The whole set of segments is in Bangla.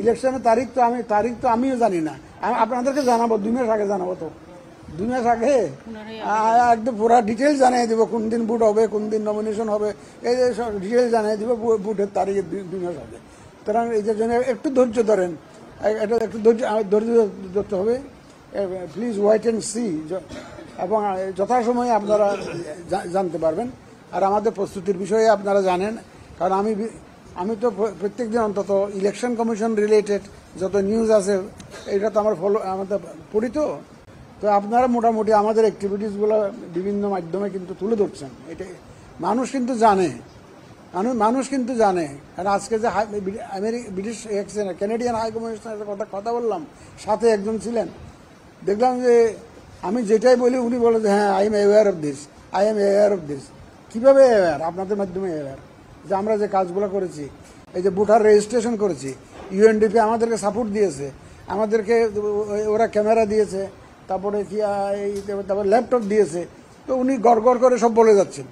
ইলেকশনের তারিখ তো আমিও জানি না, আপনাদেরকে জানাবো 2 মাস আগে জানাবো, তো 2 মাস আগে একদম পুরো ডিটেলস জানিয়ে দিব, কোন দিন ভোট হবে, কোন দিন নমিনেশন হবে, এই যে সব ডিটেলস জানিয়ে দিব ভোটের তারিখে 2 মাস আগে। সুতরাং এই জন্য একটু ধৈর্য ধরেন, এটা একটু ধৈর্য ধরতে হবে। প্লিজ ওয়েট অ্যান্ড সি, এবং যথাসময়ে আপনারা জানতে পারবেন। আর আমাদের প্রস্তুতির বিষয়ে আপনারা জানেন, কারণ আমি তো প্রত্যেকদিন অন্তত ইলেকশন কমিশন রিলেটেড যত নিউজ আছে এটা তো আমাদের পড়ি, তো আপনারা মোটামুটি আমাদের অ্যাক্টিভিটিসগুলো বিভিন্ন মাধ্যমে কিন্তু তুলে ধরছেন। এটা মানুষ কিন্তু জানে, মানুষ কিন্তু জানে। কারণ আজকে যে ব্রিটিশ ক্যানাডিয়ান হাই কমিশনারের কথা বললাম, সাথে একজন ছিলেন, দেখলাম যে আমি যেটাই বলি উনি বলে যে হ্যাঁ I am aware of this. কীভাবে অ্যাওয়্যার? আপনাদের মাধ্যমে অ্যাওয়্যার যে আমরা যে কাজগুলো করেছি, এই যে ভোটার রেজিস্ট্রেশন করেছি, ইউএনডিপি আমাদেরকে সাপোর্ট দিয়েছে, আমাদেরকে ওরা ক্যামেরা দিয়েছে, তারপরে ল্যাপটপ দিয়েছে। তো উনি গড় করে সব বলে যাচ্ছেন,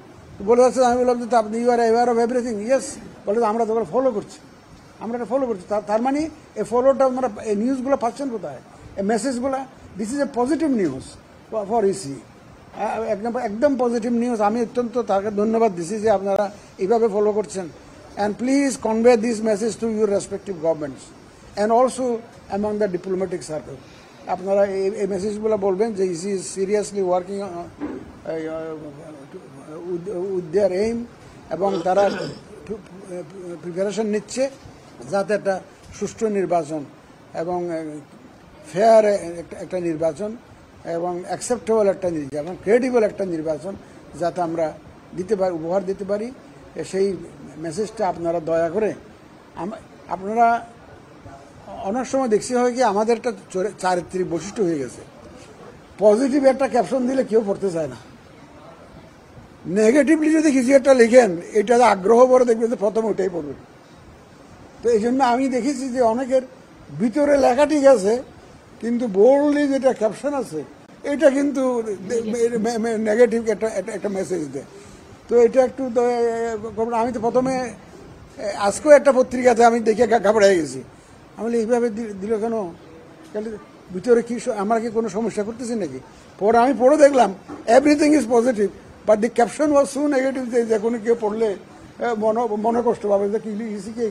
আমি বললাম যে আপনি you are aware of everything. Yes, বলে আমরা তো ফলো করছি, তার মানে এই ফলোটা আপনারা এই নিউজগুলো পাচ্ছেন কোথায়, এই মেসেজগুলো? This is a positive news for EC, একদম পজিটিভ নিউজ। আমি অত্যন্ত তাকে ধন্যবাদ দিচ্ছি যে আপনারা এইভাবে ফলো করছেন। And please convey this message to your respective governments and also among the diplomatic circle. আপনারা এই মেসেজগুলো বলবেন যে EC is seriously working with their aim, এবং তারা প্রিপারেশন নিচ্ছে যাতে একটা সুষ্ঠু নির্বাচন এবং ফেয়ার একটা নির্বাচন এবং অ্যাকসেপ্টেবল একটা নির্বাচন, ক্রেডিবল একটা নির্বাচন যাতে আমরা উপহার দিতে পারি। সেই মেসেজটা আপনারা দয়া করে, আপনারা অনেক সময় দেখছি হয় কি আমাদের একটা চারিত্রিক বৈশিষ্ট্য হয়ে গেছে, পজিটিভ একটা ক্যাপশন দিলে কেউ পড়তে চায় না, নেগেটিভলি যদি কিছু একটা লিখেন এটা আগ্রহ করে দেখবেন যে প্রথম ওইটাই পড়বেন। তো এই জন্য আমি দেখেছি যে অনেকের ভিতরে লেখা ঠিক আছে, কিন্তু বোল্ডলি যেটা ক্যাপশন আছে এটা কিন্তু নেগেটিভ একটা মেসেজ দেয়। তো এটা একটু, আমি তো প্রথমে আজকেও একটা পত্রিকাতে আমি দেখে ঘাবড়ে গেছি, আমি এইভাবে দিল কেন, ভিতরে কি আমরা কি কোনো সমস্যা করতেছি নাকি? পরে আমি পড়ে দেখলাম everything is positive, but the caption was so negative যে কোনো কেউ পড়লে মনে কষ্ট পাবে যে কি লিখেছি কি।